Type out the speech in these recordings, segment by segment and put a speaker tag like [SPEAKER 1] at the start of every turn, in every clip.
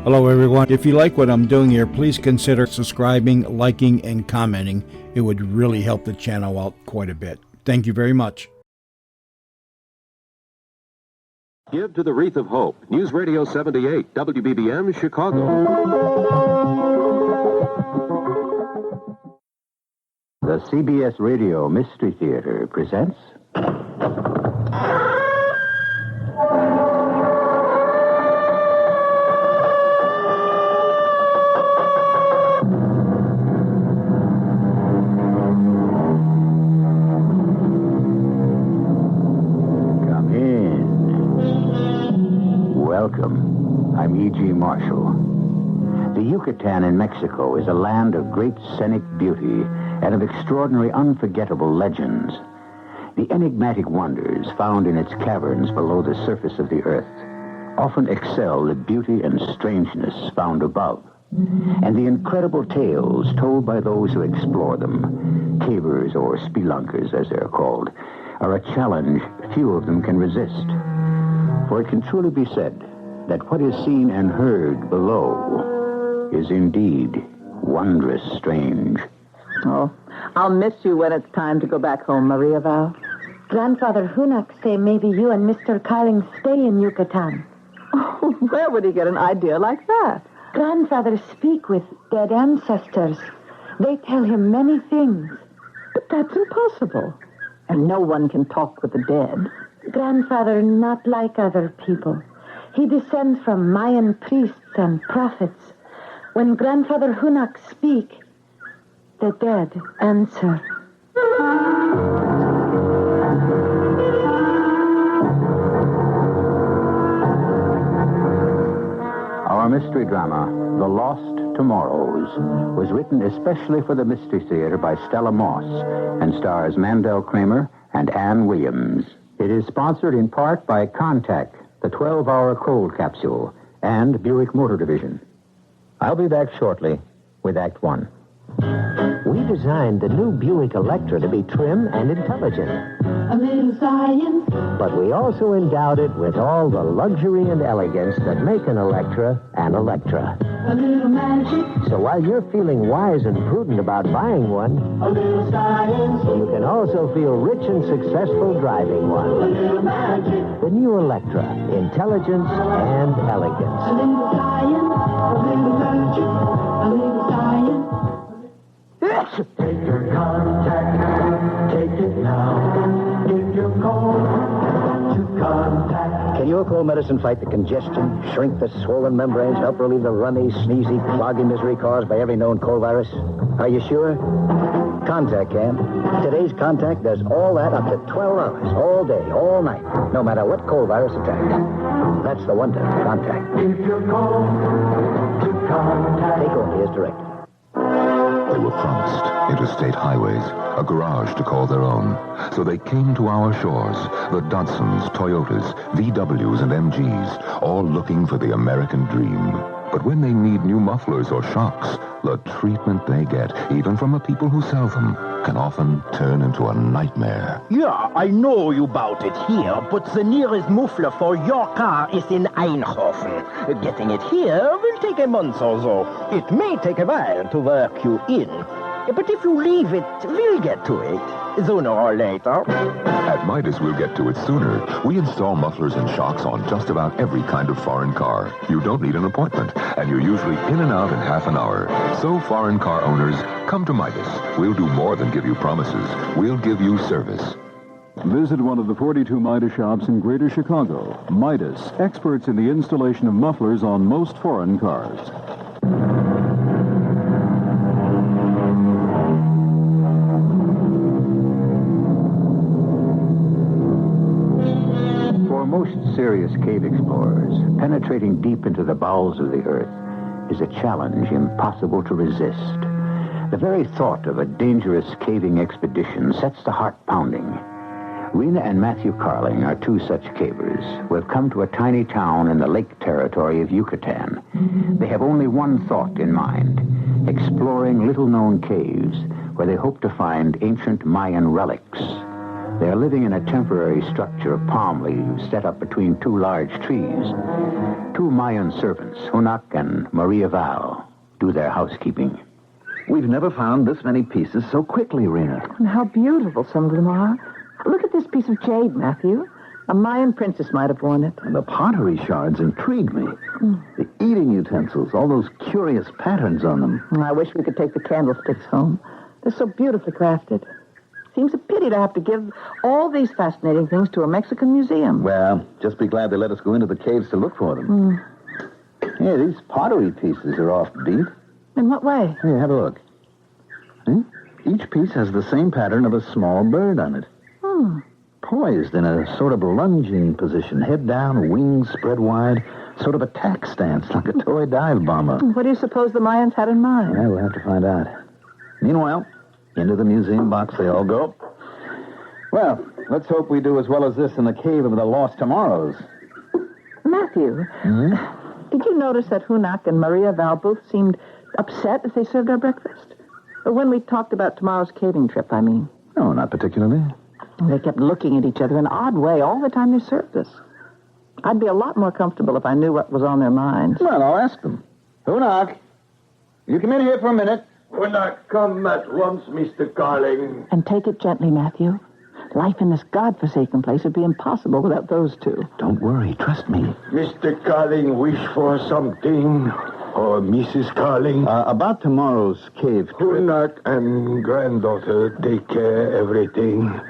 [SPEAKER 1] Hello, everyone. If you like what I'm doing here, please consider subscribing, liking, and commenting. It would really help the channel out quite a bit. Thank you very much.
[SPEAKER 2] Give to the Wreath of Hope. News Radio 78, WBBM, Chicago.
[SPEAKER 3] The CBS Radio Mystery Theater presents... Come in. Welcome. I'm E.G. Marshall. The Yucatan in Mexico is a land of great scenic beauty and of extraordinary, unforgettable legends. The enigmatic wonders found in its caverns below the surface of the earth often excel the beauty and strangeness found above. And the incredible tales told by those who explore them, cavers or spelunkers as they're called, are a challenge few of them can resist. For it can truly be said that what is seen and heard below is indeed wondrous strange.
[SPEAKER 4] Oh, I'll miss you when it's time to go back home, Maria Val.
[SPEAKER 5] Grandfather Hunak say maybe you and Mr. Carling stay in Yucatan.
[SPEAKER 4] Oh, where would he get an idea like that?
[SPEAKER 5] Grandfather speak with dead ancestors. They tell him many things.
[SPEAKER 4] But that's impossible. And no one can talk with the dead.
[SPEAKER 5] Grandfather not like other people. He descends from Mayan priests and prophets. When Grandfather Hunak speak, the dead answer.
[SPEAKER 3] Our mystery drama, The Lost Tomorrows, was written especially for the Mystery Theater by Stella Moss and stars Mandel Kramer and Ann Williams. It is sponsored in part by Contact, the 12-hour cold capsule, and Buick Motor Division. I'll be back shortly with Act One.
[SPEAKER 6] We designed the new Buick Electra to be trim and intelligent.
[SPEAKER 5] A little science.
[SPEAKER 6] But we also endowed it with all the luxury and elegance that make an Electra an Electra.
[SPEAKER 5] A little magic.
[SPEAKER 6] So while you're feeling wise and prudent about buying one,
[SPEAKER 5] A little science.
[SPEAKER 6] you can also feel rich and successful driving
[SPEAKER 5] A
[SPEAKER 6] one.
[SPEAKER 5] little magic.
[SPEAKER 6] The new Electra, intelligence and
[SPEAKER 5] A
[SPEAKER 6] elegance.
[SPEAKER 5] little science. A little magic. A little science.
[SPEAKER 7] Take your Contact, take it now. Give your call to Contact.
[SPEAKER 6] Can your cold medicine fight the congestion, shrink the swollen membranes, help relieve the runny, sneezy, cloggy misery caused by every known cold virus? Are you sure? Contact can. Today's Contact does all that up to 12 hours, all day, all night, no matter what cold virus attack. That's the wonder of Contact.
[SPEAKER 7] Give your call to Contact.
[SPEAKER 6] Take only as directed.
[SPEAKER 8] They were promised interstate highways, a garage to call their own. So they came to our shores, the Dodsons, Toyotas, VWs, and MGs, all looking for the American dream. But when they need new mufflers or shocks, the treatment they get, even from the people who sell them, can often turn into a nightmare.
[SPEAKER 9] Yeah, I know you bought it here, but the nearest muffler for your car is in Eindhoven. Getting it here will take a month or so. It may take a while to work you in. But if you leave it, we'll get to it, sooner or later.
[SPEAKER 8] At Midas, we'll get to it sooner. We install mufflers and shocks on just about every kind of foreign car. You don't need an appointment, and you're usually in and out in half an hour. So, foreign car owners, come to Midas. We'll do more than give you promises. We'll give you service.
[SPEAKER 10] Visit one of the 42 Midas shops in Greater Chicago. Midas, experts in the installation of mufflers on most foreign cars.
[SPEAKER 3] For most serious cave explorers, penetrating deep into the bowels of the earth is a challenge impossible to resist. The very thought of a dangerous caving expedition sets the heart pounding. Rena and Matthew Carling are two such cavers who have come to a tiny town in the lake territory of Yucatan. They have only one thought in mind, exploring little-known caves where they hope to find ancient Mayan relics. They are living in a temporary structure of palm leaves set up between two large trees. Two Mayan servants, Hunak and Maria Val, do their housekeeping.
[SPEAKER 6] We've never found this many pieces so quickly, Rena.
[SPEAKER 4] And how beautiful some of them are. Look at this piece of jade, Matthew. A Mayan princess might have worn it.
[SPEAKER 6] And the pottery shards intrigue me. The eating utensils, all those curious patterns on them.
[SPEAKER 4] I wish we could take the candlesticks home. They're so beautifully crafted. Seems a pity to have to give all these fascinating things to a Mexican museum.
[SPEAKER 6] Well, just be glad they let us go into the caves to look for them. Yeah, these pottery pieces are offbeat.
[SPEAKER 4] In what way?
[SPEAKER 6] Here, have a look. Each piece has the same pattern of a small bird on it. Poised in a sort of lunging position, head down, wings spread wide, sort of a tack stance, like a toy dive bomber.
[SPEAKER 4] What do you suppose the Mayans had in mind?
[SPEAKER 6] Yeah, we'll have to find out. Meanwhile, into the museum box they all go. Well, let's hope we do as well as this in the Cave of the Lost Tomorrows.
[SPEAKER 4] Matthew, did you notice that Hunak and Maria Val both seemed upset as they served our breakfast? Or when we talked about tomorrow's caving trip, I mean.
[SPEAKER 6] No, not particularly.
[SPEAKER 4] They kept looking at each other in an odd way all the time they served us. I'd be a lot more comfortable if I knew what was on their minds.
[SPEAKER 6] Well, I'll ask them. Hunak, you come in here for a minute.
[SPEAKER 7] Hunak, come at once, Mr. Carling.
[SPEAKER 4] And take it gently, Matthew. Life in this godforsaken place would be impossible without those two.
[SPEAKER 6] Don't worry, trust me.
[SPEAKER 7] Mr. Carling wish for something? Or Mrs. Carling?
[SPEAKER 6] About tomorrow's cave trip.
[SPEAKER 7] Hunak and granddaughter take care everything.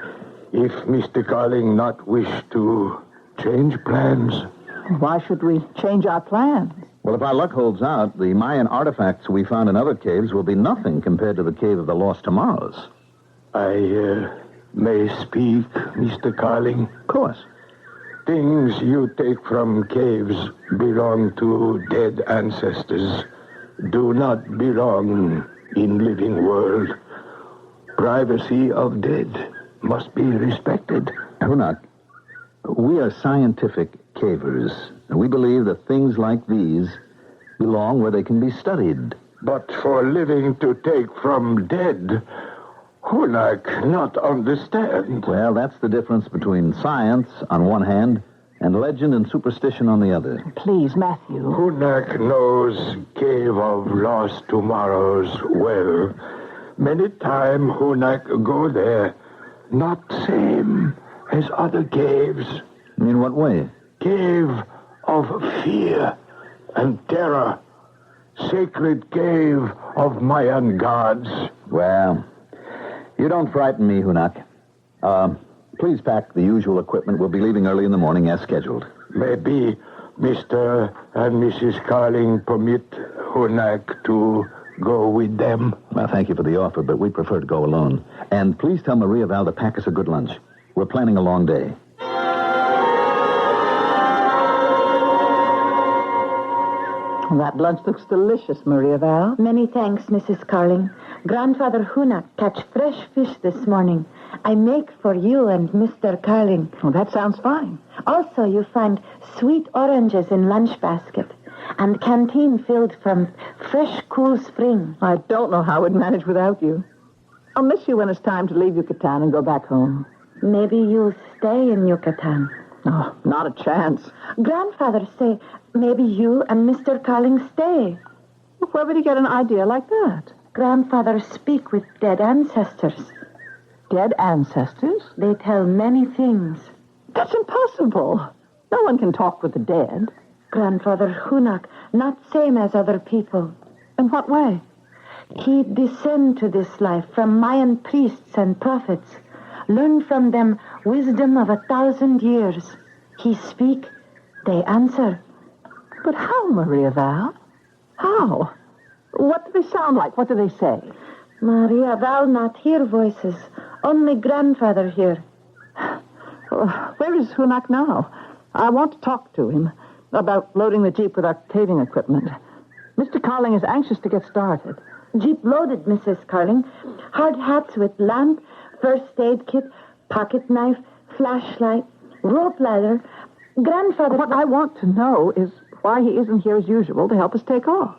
[SPEAKER 7] If Mr. Carling not wish to change plans.
[SPEAKER 4] Why should we change our plans?
[SPEAKER 6] Well, if our luck holds out, the Mayan artifacts we found in other caves will be nothing compared to the Cave of the Lost Tomorrows.
[SPEAKER 7] I may speak, Mr. Carling?
[SPEAKER 6] Of course.
[SPEAKER 7] Things you take from caves belong to dead ancestors. Do not belong in living world. Privacy of dead must be respected.
[SPEAKER 6] Hunak, we are scientific cavers, and we believe that things like these belong where they can be studied.
[SPEAKER 7] But for living to take from dead, Hunak not understand.
[SPEAKER 6] Well, that's the difference between science on one hand and legend and superstition on the other.
[SPEAKER 4] Please, Matthew.
[SPEAKER 7] Hunak knows Cave of Lost Tomorrows well. Many time Hunak go there. Not same as other caves.
[SPEAKER 6] In what way?
[SPEAKER 7] Cave of fear and terror. Sacred cave of Mayan gods.
[SPEAKER 6] Well, you don't frighten me, Hunak. Please pack the usual equipment. We'll be leaving early in the morning as scheduled.
[SPEAKER 7] Maybe Mr. and Mrs. Carling permit Hunak to go with them.
[SPEAKER 6] Well, thank you for the offer, but we prefer to go alone. And please tell Maria Val to pack us a good lunch. We're planning a long day.
[SPEAKER 4] That lunch looks delicious, Maria Val.
[SPEAKER 5] Many thanks, Mrs. Carling. Grandfather Hunak catch fresh fish this morning. I make for you and Mr. Carling.
[SPEAKER 4] Oh, that sounds fine.
[SPEAKER 5] Also, you find sweet oranges in lunch basket and canteen filled from fresh, cool spring.
[SPEAKER 4] I don't know how we'd manage without you. I'll miss you when it's time to leave Yucatan and go back home.
[SPEAKER 5] Maybe you'll stay in Yucatan.
[SPEAKER 4] Oh, not a chance.
[SPEAKER 5] Grandfather say maybe you and Mr. Carling stay.
[SPEAKER 4] Where would he get an idea like that?
[SPEAKER 5] Grandfather speak with dead ancestors.
[SPEAKER 4] Dead ancestors?
[SPEAKER 5] They tell many things.
[SPEAKER 4] That's impossible. No one can talk with the dead.
[SPEAKER 5] Grandfather Hunak, not same as other people.
[SPEAKER 4] In what way?
[SPEAKER 5] He descend to this life from Mayan priests and prophets. Learn from them wisdom of 1,000 years. He speak, they answer.
[SPEAKER 4] But how, Maria Val? How? What do they sound like? What do they say?
[SPEAKER 5] Maria Val not hear voices. Only grandfather here.
[SPEAKER 4] Where is Hunak now? I want to talk to him about loading the Jeep with our caving equipment. Mr. Carling is anxious to get started.
[SPEAKER 5] Jeep loaded, Mrs. Carling. Hard hats with lamp, first aid kit, pocket knife, flashlight, rope ladder. Grandfather...
[SPEAKER 4] What I want to know is why he isn't here as usual to help us take off.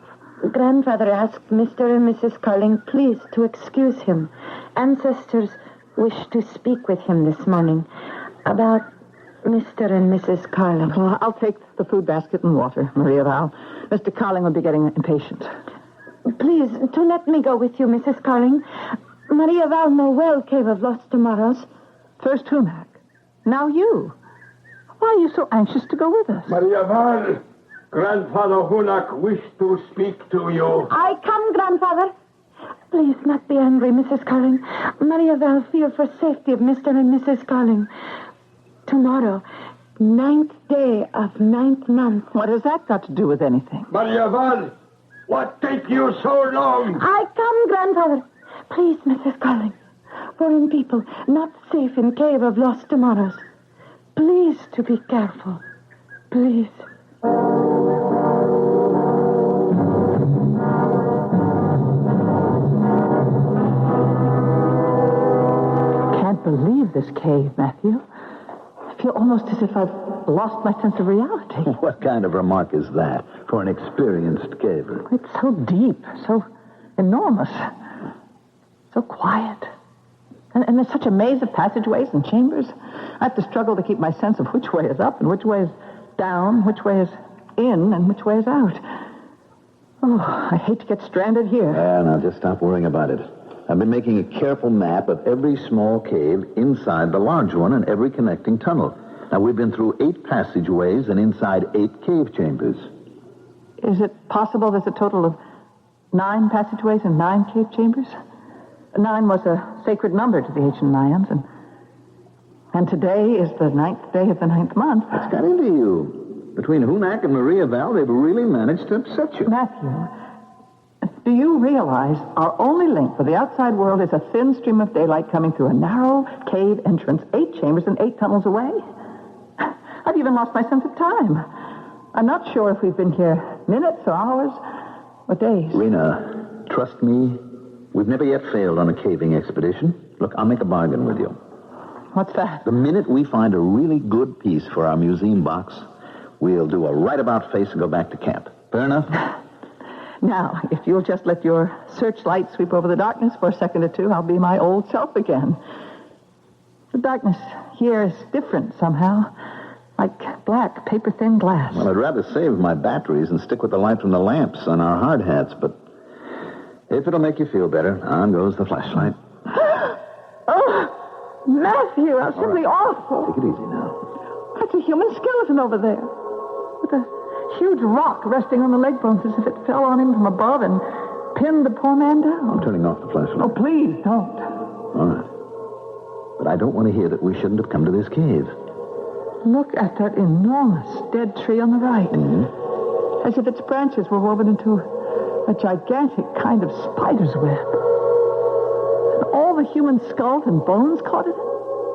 [SPEAKER 5] Grandfather asked Mr. and Mrs. Carling please to excuse him. Ancestors wished to speak with him this morning about Mr. and Mrs. Carling.
[SPEAKER 4] Well, I'll take the food basket and water, Maria Val. Mr. Carling will be getting impatient.
[SPEAKER 5] Please, do let me go with you, Mrs. Carling. Maria Val know well Cave of Lost Tomorrows.
[SPEAKER 4] First Hunak. Now you. Why are you so anxious to go with us?
[SPEAKER 7] Maria Val, Grandfather Hunak wished to speak to you.
[SPEAKER 5] I come, Grandfather. Please, not be angry, Mrs. Carling. Maria Val fear for safety of Mr. and Mrs. Carling. Tomorrow, 9th day of 9th month.
[SPEAKER 4] What has that got to do with anything?
[SPEAKER 7] Maria Val, what take you so long?
[SPEAKER 5] I come, Grandfather. Please, Mrs. Carling. Foreign people not safe in Cave of Lost Tomorrows. Please to be careful. Please.
[SPEAKER 4] Can't believe this cave, Matthew. I feel almost as if I've lost my sense of reality.
[SPEAKER 6] What kind of remark is that for an experienced caver?
[SPEAKER 4] It's so deep, so enormous, so quiet. And there's such a maze of passageways and chambers. I have to struggle to keep my sense of which way is up and which way is down, which way is in and which way is out. Oh, I hate to get stranded here.
[SPEAKER 6] Now just stop worrying about it. I've been making a careful map of every small cave inside the large one and every connecting tunnel. Now, we've been through 8 passageways and inside 8 cave chambers.
[SPEAKER 4] Is it possible there's a total of 9 passageways and 9 cave chambers? 9 was a sacred number to the ancient Mayans, and today is the 9th day of the 9th month.
[SPEAKER 6] What's got into you? Between Hunak and Maria Val, they've really managed to upset you.
[SPEAKER 4] Matthew, do you realize our only link with the outside world is a thin stream of daylight coming through a narrow cave entrance 8 chambers and 8 tunnels away? I've even lost my sense of time. I'm not sure if we've been here minutes or hours or days.
[SPEAKER 6] Rena, trust me, we've never yet failed on a caving expedition. Look, I'll make a bargain with you.
[SPEAKER 4] What's that?
[SPEAKER 6] The minute we find a really good piece for our museum box, we'll do a right-about face and go back to camp. Fair enough?
[SPEAKER 4] Now, if you'll just let your searchlight sweep over the darkness for a second or two, I'll be my old self again. The darkness here is different somehow. Like black, paper-thin glass.
[SPEAKER 6] Well, I'd rather save my batteries and stick with the light from the lamps on our hard hats, but if it'll make you feel better, on goes the flashlight.
[SPEAKER 4] Oh, Matthew, that's simply awful.
[SPEAKER 6] Take it easy now.
[SPEAKER 4] That's a human skeleton over there, with a huge rock resting on the leg bones as if it fell on him from above and pinned the poor man down.
[SPEAKER 6] I'm turning off the flashlight.
[SPEAKER 4] Oh, please don't.
[SPEAKER 6] All right. But I don't want to hear that we shouldn't have come to this cave.
[SPEAKER 4] Look at that enormous dead tree on the right.
[SPEAKER 6] Mm-hmm.
[SPEAKER 4] As if its branches were woven into a gigantic kind of spider's web. And all the human skulls and bones caught in it.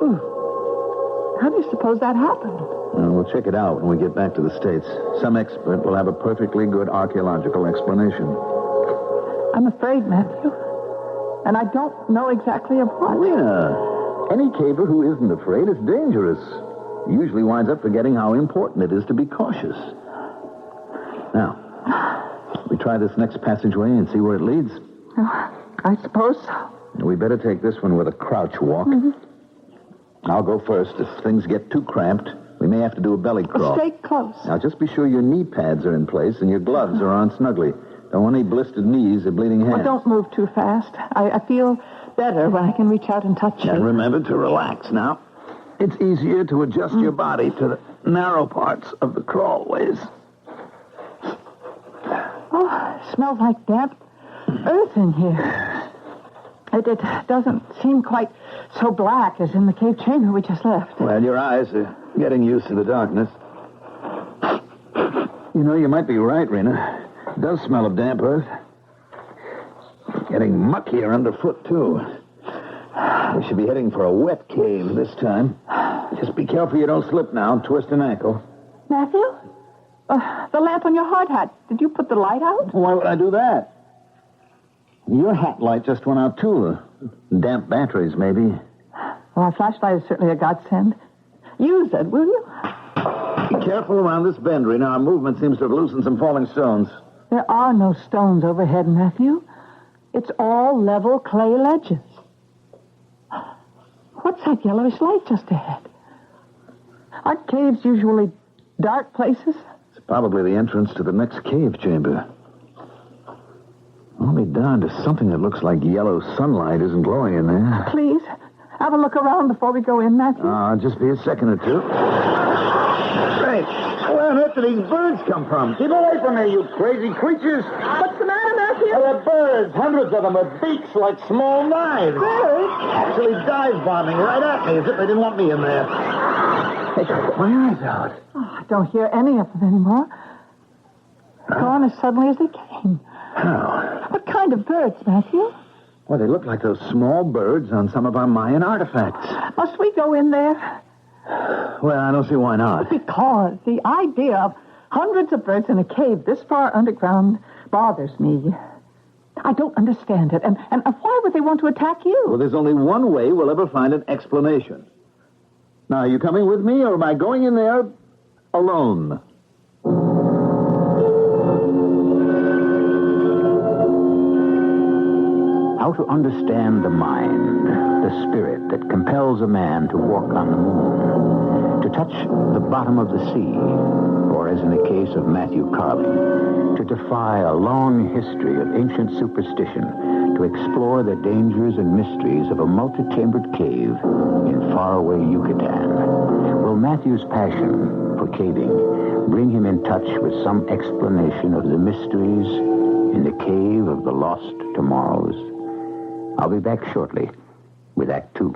[SPEAKER 4] Ooh. How do you suppose that happened?
[SPEAKER 6] We'll check it out when we get back to the States. Some expert will have a perfectly good archaeological explanation.
[SPEAKER 4] I'm afraid, Matthew. And I don't know exactly of what.
[SPEAKER 6] Rena, any caver who isn't afraid is dangerous. Usually winds up forgetting how important it is to be cautious. Now, we try this next passageway and see where it leads.
[SPEAKER 4] I suppose so.
[SPEAKER 6] We better take this one with a crouch walk.
[SPEAKER 4] Mm-hmm.
[SPEAKER 6] I'll go first. If things get too cramped, we may have to do a belly crawl.
[SPEAKER 4] Stay close.
[SPEAKER 6] Now, just be sure your knee pads are in place and your gloves are on snugly. Don't want any blistered knees or bleeding hands.
[SPEAKER 4] Well, don't move too fast. I feel better when I can reach out and touch you.
[SPEAKER 6] And remember to relax now. It's easier to adjust your body to the narrow parts of the crawlways.
[SPEAKER 4] Oh, it smells like damp earth in here. It doesn't seem quite so black as in the cave chamber we just left.
[SPEAKER 6] Well, your eyes are getting used to the darkness. You know, you might be right, Rena. It does smell of damp earth. Getting muckier underfoot, too. We should be heading for a wet cave this time. Just be careful you don't slip now and twist an ankle.
[SPEAKER 4] Matthew? The lamp on your hard hat. Did you put the light out?
[SPEAKER 6] Why would I do that? Your hat light just went out, too. Damp batteries, maybe.
[SPEAKER 4] Well, our flashlight is certainly a godsend. Use it, will you?
[SPEAKER 6] Be careful around this bend, Rena. Our movement seems to have loosened some falling stones.
[SPEAKER 4] There are no stones overhead, Matthew. It's all level clay ledges. What's that yellowish light just ahead? Aren't caves usually dark places?
[SPEAKER 6] It's probably the entrance to the next cave chamber. I'll be darned if something that looks like yellow sunlight isn't glowing in there.
[SPEAKER 4] Please, have a look around before we go in, Matthew.
[SPEAKER 6] Just be a second or two. Great. Where on earth do these birds come from? Keep away from me, you crazy creatures.
[SPEAKER 4] What's the matter, Matthew?
[SPEAKER 6] They're birds, hundreds of them with beaks like small knives.
[SPEAKER 4] Birds?
[SPEAKER 6] Actually dive bombing right at me as if they didn't want me in there. Hey, put my eyes out.
[SPEAKER 4] Oh, I don't hear any of them anymore. Gone as suddenly as they came.
[SPEAKER 6] How?
[SPEAKER 4] What kind of birds, Matthew?
[SPEAKER 6] Well, they look like those small birds on some of our Mayan artifacts.
[SPEAKER 4] Must we go in there?
[SPEAKER 6] Well, I don't see why not.
[SPEAKER 4] Because the idea of hundreds of birds in a cave this far underground bothers me. I don't understand it. And why would they want to attack you?
[SPEAKER 6] Well, there's only one way we'll ever find an explanation. Now, are you coming with me, or am I going in there alone?
[SPEAKER 3] How to understand the mind, the spirit that compels a man to walk on the moon, to touch the bottom of the sea, or as in the case of Matthew Carling, to defy a long history of ancient superstition, to explore the dangers and mysteries of a multi-chambered cave in faraway Yucatan. Will Matthew's passion for caving bring him in touch with some explanation of the mysteries in the cave of the lost tomorrows? I'll be back shortly with Act 2.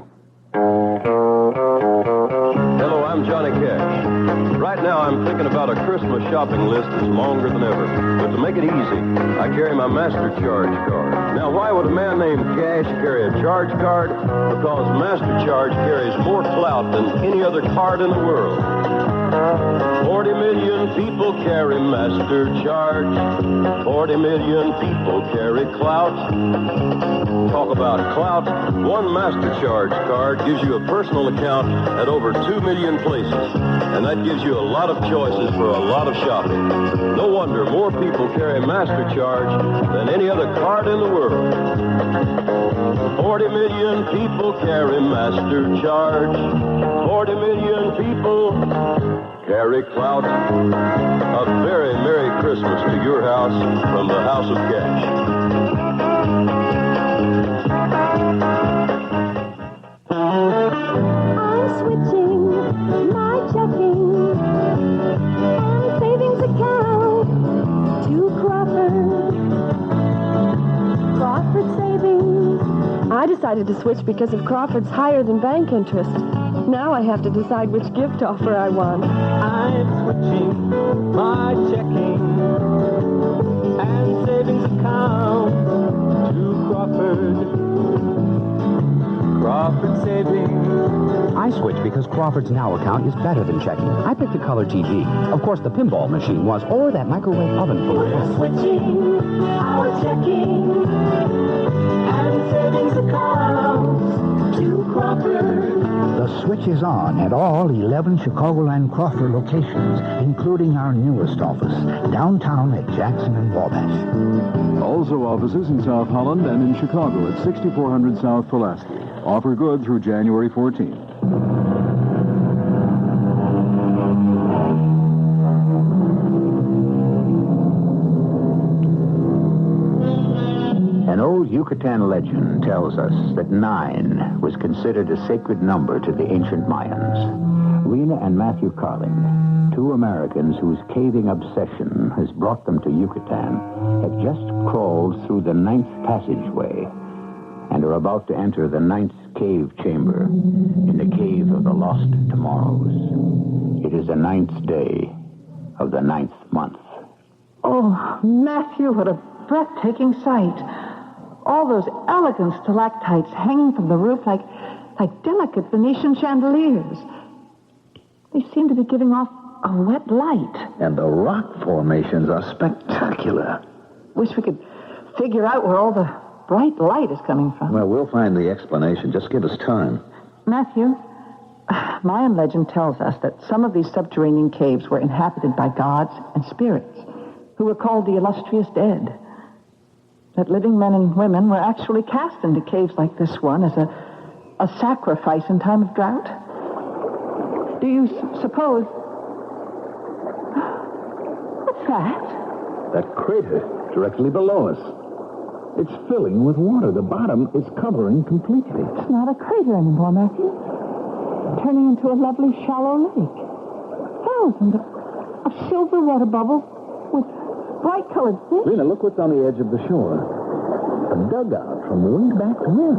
[SPEAKER 11] Hello, I'm Johnny Cash. Right now, I'm thinking about a Christmas shopping list that's longer than ever. But to make it easy, I carry my Master Charge card. Now, why would a man named Cash carry a charge card? Because Master Charge carries more clout than any other card in the world. 40 million people carry Master Charge. 40 million people carry clout. Talk about clout. One Master Charge card gives you a personal account at over 2 million places. And that gives you a lot of choices for a lot of shopping. No wonder more people carry Master Charge than any other card in the world. 40 million people carry Master Charge. 40 million people carry clout. A very Merry Christmas to your house from the House of Cash.
[SPEAKER 12] I'm switching my checking and savings account to Crawford Savings.
[SPEAKER 13] I decided to switch because of Crawford's higher than bank interest. Now I have to decide which gift offer I want.
[SPEAKER 14] I'm switching my checking and savings account to Crawford Savings.
[SPEAKER 15] I switched because Crawford's Now account is better than checking. I picked the color TV. Of course, the pinball machine was, or that microwave oven food.
[SPEAKER 12] We're switching our checking and savings accounts to Crawford.
[SPEAKER 16] The switch is on at all 11 Chicagoland Crawford locations, including our newest office, downtown at Jackson and Wabash.
[SPEAKER 10] Also offices in South Holland and in Chicago at 6400 South Pulaski. Offer good through January 14th.
[SPEAKER 3] An old Yucatan legend tells us that 9 was considered a sacred number to the ancient Mayans. Rena and Matthew Carling, 2 Americans whose caving obsession has brought them to Yucatan, have just crawled through the 9th passageway and are about to enter the 9th cave chamber in the cave of the lost tomorrows. It is the 9th day of the 9th month.
[SPEAKER 4] Oh, Matthew, what a breathtaking sight. All those elegant stalactites hanging from the roof like delicate Venetian chandeliers. They seem to be giving off a wet light.
[SPEAKER 6] And the rock formations are spectacular.
[SPEAKER 4] Wish we could figure out where all the bright light is coming from.
[SPEAKER 6] Well, we'll find the explanation. Just give us time.
[SPEAKER 4] Matthew, Mayan legend tells us that some of these subterranean caves were inhabited by gods and spirits who were called the illustrious dead. That living men and women were actually cast into caves like this one as a a sacrifice in time of drought? Do you suppose... What's that?
[SPEAKER 17] That crater directly below us. It's filling with water. The bottom is covering completely.
[SPEAKER 4] It's not a crater anymore, Matthew. Turning into a lovely shallow lake. Thousands of silver water bubbles with bright-colored fish.
[SPEAKER 17] Rena, look what's on the edge of the shore. A dugout from way back when.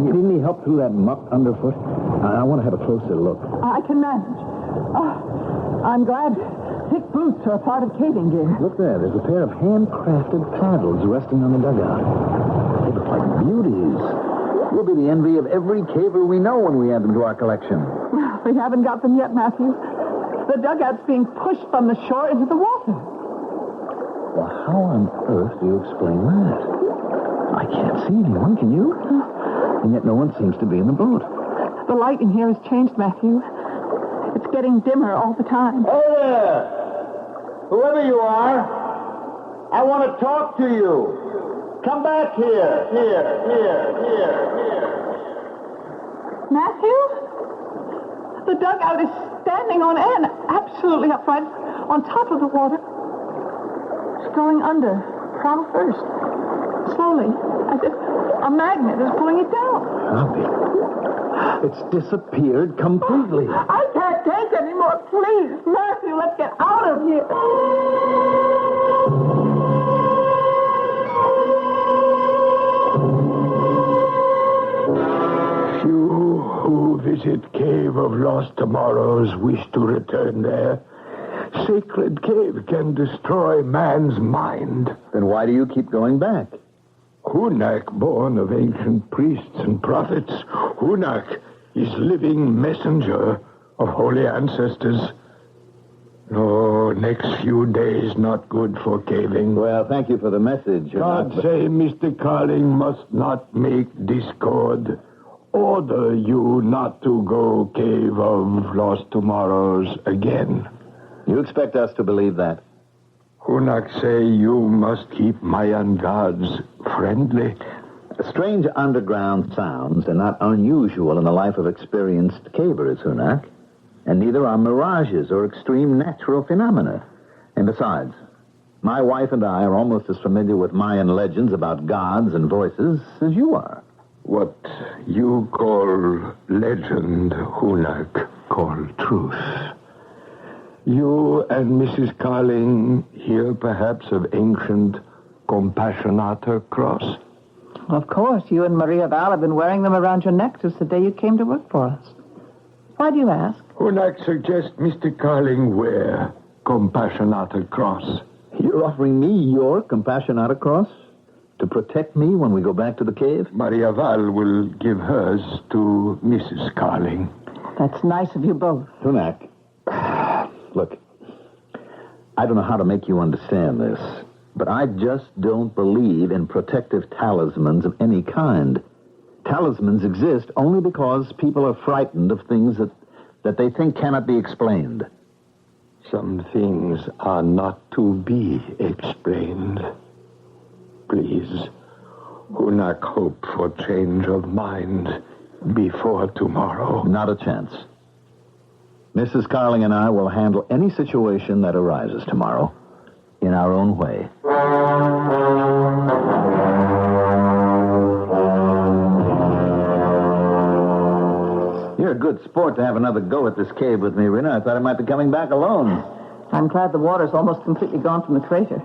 [SPEAKER 17] You need any help through that muck underfoot? I want to have a closer look.
[SPEAKER 4] I can manage. I'm glad thick boots are a part of caving gear.
[SPEAKER 17] Look there. There's a pair of handcrafted paddles resting on the dugout. They look like beauties. We'll be the envy of every caver we know when we add them to our collection.
[SPEAKER 4] We haven't got them yet, Matthew. The dugout's being pushed from the shore into the water.
[SPEAKER 17] Well, how on earth do you explain that? I can't see anyone, can you? And yet no one seems to be in the boat.
[SPEAKER 4] The light in here has changed, Matthew. It's getting dimmer all the time.
[SPEAKER 7] Hey there! Whoever you are, I want to talk to you. Come back here. Here.
[SPEAKER 4] Matthew? The dugout is standing on end, absolutely upright, on top of the water. It's going under, prow first. Slowly, as if a magnet is pulling it down.
[SPEAKER 17] It's disappeared completely.
[SPEAKER 4] I can't take any more. Please, Matthew, let's get out of here.
[SPEAKER 7] Few who visit Cave of Lost Tomorrows wish to return there. Sacred cave can destroy man's mind.
[SPEAKER 17] Then why do you keep going back?
[SPEAKER 7] Hunak, born of ancient priests and prophets. Hunak is living messenger of holy ancestors. No, next few days not good for caving.
[SPEAKER 17] Well, thank you for the message.
[SPEAKER 7] God say Mr. Carling must not make discord. Order you not to go Cave of Lost Tomorrows again.
[SPEAKER 17] You expect us to believe that?
[SPEAKER 7] Hunak say you must keep Mayan gods friendly.
[SPEAKER 17] Strange underground sounds are not unusual in the life of experienced cavers, Hunak. And neither are mirages or extreme natural phenomena. And besides, my wife and I are almost as familiar with Mayan legends about gods and voices as you are.
[SPEAKER 7] What you call legend, Hunak call truth. You and Mrs. Carling hear perhaps of ancient Compassionator cross?
[SPEAKER 4] Of course. You and Maria Val have been wearing them around your neck since the day you came to work for us. Why do you ask?
[SPEAKER 7] Hunak suggests Mr. Carling wear Compassionator cross.
[SPEAKER 17] You're offering me your Compassionator cross? To protect me when we go back to the cave?
[SPEAKER 7] Maria Val will give hers to Mrs. Carling.
[SPEAKER 4] That's nice of you both.
[SPEAKER 17] Hunak, look, I don't know how to make you understand this, but I just don't believe in protective talismans of any kind. Talismans exist only because people are frightened of things that they think cannot be explained.
[SPEAKER 7] Some things are not to be explained. Please, Hunak hope for change of mind before tomorrow.
[SPEAKER 17] Not a chance. Mrs. Carling and I will handle any situation that arises tomorrow in our own way. You're a good sport to have another go at this cave with me, Rena. I thought I might be coming back alone.
[SPEAKER 4] I'm glad the water's almost completely gone from the crater.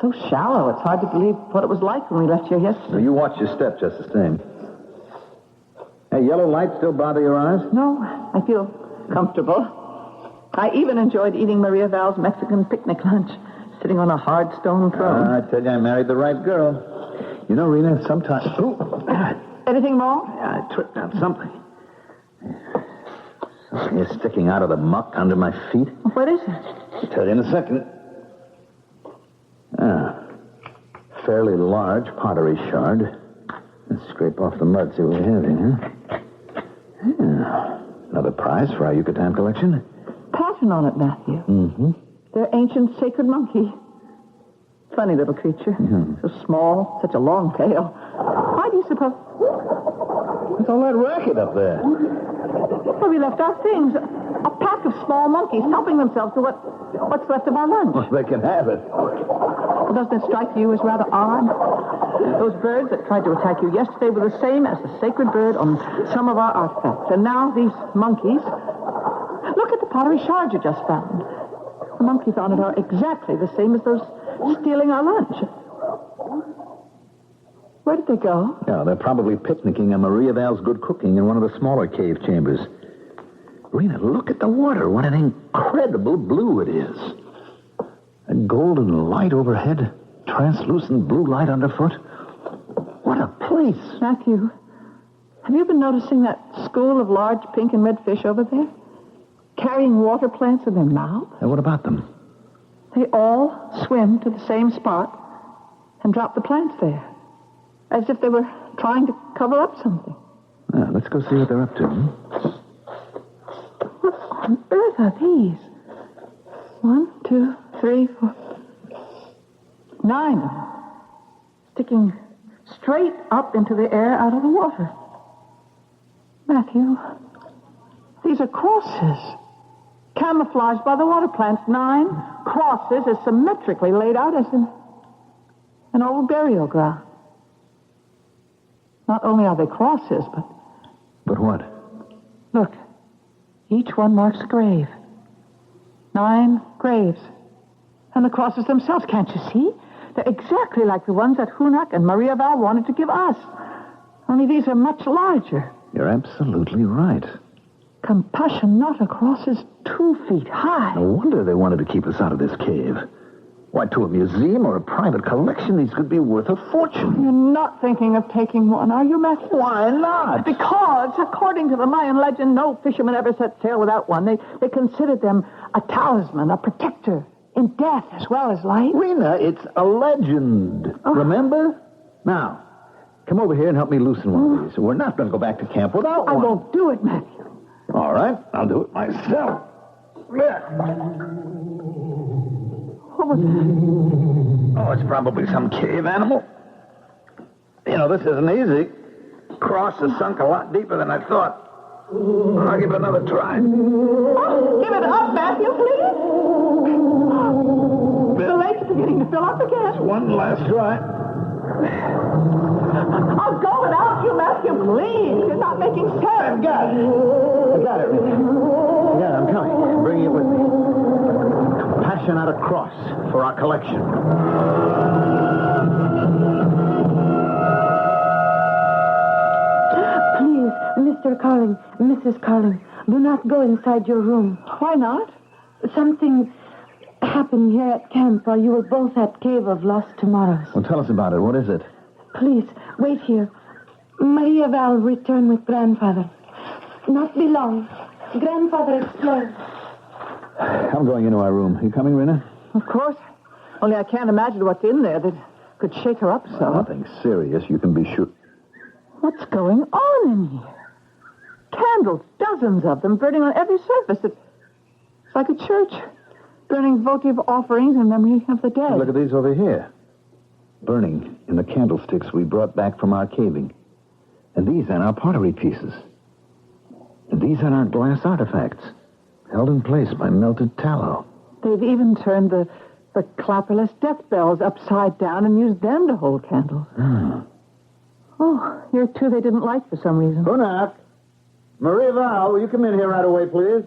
[SPEAKER 4] So shallow, it's hard to believe what it was like when we left here yesterday.
[SPEAKER 17] So you watch your step just the same. Hey, yellow light still bother your eyes?
[SPEAKER 4] No, I feel comfortable. I even enjoyed eating Maria Val's Mexican picnic lunch, sitting on a hard stone throne.
[SPEAKER 17] I tell you, I married the right girl. You know, Rena, sometimes...
[SPEAKER 4] Anything wrong?
[SPEAKER 17] Yeah, I tripped on something. Something is sticking out of the muck under my feet.
[SPEAKER 4] What is it?
[SPEAKER 17] I'll tell you in a second. Fairly large pottery shard. Let's scrape off the mud, see what we have here. Yeah. Another prize for our Yucatan collection.
[SPEAKER 4] Pattern on it, Matthew.
[SPEAKER 17] Mm-hmm.
[SPEAKER 4] Their ancient sacred monkey. funny little creature. So small, such a long tail. Why do you suppose...
[SPEAKER 6] What's all that racket up there?
[SPEAKER 4] Well, we left our things. A pack of small monkeys helping themselves to what's left of our lunch.
[SPEAKER 6] Well, they can have it.
[SPEAKER 4] Well, doesn't it strike you as rather odd? Those birds that tried to attack you yesterday were the same as the sacred bird on some of our artifacts. And now these monkeys... Look at the pottery shards you just found. The monkeys on it are exactly the same as those stealing our lunch. Where did they go?
[SPEAKER 6] Yeah, they're probably picnicking on Maria Val's good cooking in one of the smaller cave chambers. Rena, look at the water. What an incredible blue it is. A golden light overhead, translucent blue light underfoot. What a place.
[SPEAKER 4] Matthew, have you been noticing that school of large pink and red fish over there? Carrying water plants in their mouths?
[SPEAKER 6] And what about them?
[SPEAKER 4] They all swim to the same spot and drop the plants there. As if they were trying to cover up something.
[SPEAKER 6] Yeah, let's go see what they're up to.
[SPEAKER 4] What on earth are these? 1, 2, 3, 4... 9 of them. Sticking straight up into the air out of the water. Matthew, these are crosses. Camouflaged by the water plants. 9 crosses as symmetrically laid out as in an old burial ground. Not only are they crosses, but...
[SPEAKER 6] But what?
[SPEAKER 4] Look, each one marks a grave. 9 graves. And the crosses themselves, can't you see? They're exactly like the ones that Hunak and Maria Val wanted to give us. Only these are much larger.
[SPEAKER 6] You're absolutely right.
[SPEAKER 4] Compassionata crosses 2 feet high.
[SPEAKER 6] No wonder they wanted to keep us out of this cave. Why, to a museum or a private collection, these could be worth a fortune.
[SPEAKER 4] You're not thinking of taking one, are you, Matthew?
[SPEAKER 6] Why not?
[SPEAKER 4] Because, according to the Mayan legend, no fisherman ever set sail without one. They considered them a talisman, a protector, in death as well as life.
[SPEAKER 6] Rena, it's a legend. Oh. Remember? Now, come over here and help me loosen one of these. We're not going to go back to camp without one.
[SPEAKER 4] I won't do it, Matthew.
[SPEAKER 6] All right, I'll do it myself.
[SPEAKER 4] What was that?
[SPEAKER 6] Oh, it's probably some cave animal. You know, this isn't easy. Cross is sunk a lot deeper than I thought. I'll give it another try.
[SPEAKER 4] Oh, give it up, Matthew, please. The lake's beginning to fill up again.
[SPEAKER 6] Just one last try.
[SPEAKER 4] I'll go without you, Matthew, please. You're not making sense.
[SPEAKER 6] I've got it. I got it, Rita. Yeah, I'm coming. Bring it with me. Compassionate cross for our collection.
[SPEAKER 5] Please, Mr. Carling, Mrs. Carling, do not go inside your room.
[SPEAKER 4] Why not?
[SPEAKER 5] Something happened here at camp while you were both at Cave of Lost Tomorrows.
[SPEAKER 6] Well, tell us about it. What is it?
[SPEAKER 5] Please, wait here. Maria Val returned with Grandfather. Not be long. Grandfather explained.
[SPEAKER 6] I'm going into our room. You coming, Rena?
[SPEAKER 4] Of course. Only I can't imagine what's in there that could shake her up so.
[SPEAKER 6] Nothing serious, you can be sure.
[SPEAKER 4] What's going on in here? Candles, dozens of them, burning on every surface. It's like a church, burning votive offerings in memory of the dead.
[SPEAKER 6] Look at these over here. Burning in the candlesticks we brought back from our caving. And these are our pottery pieces. And these are our glass artifacts, held in place by melted tallow.
[SPEAKER 4] They've even turned the clapperless death bells upside down and used them to hold candles. Oh, here, too, they didn't like for some reason.
[SPEAKER 6] Hunak! Maria Val, will you come in here right away, please?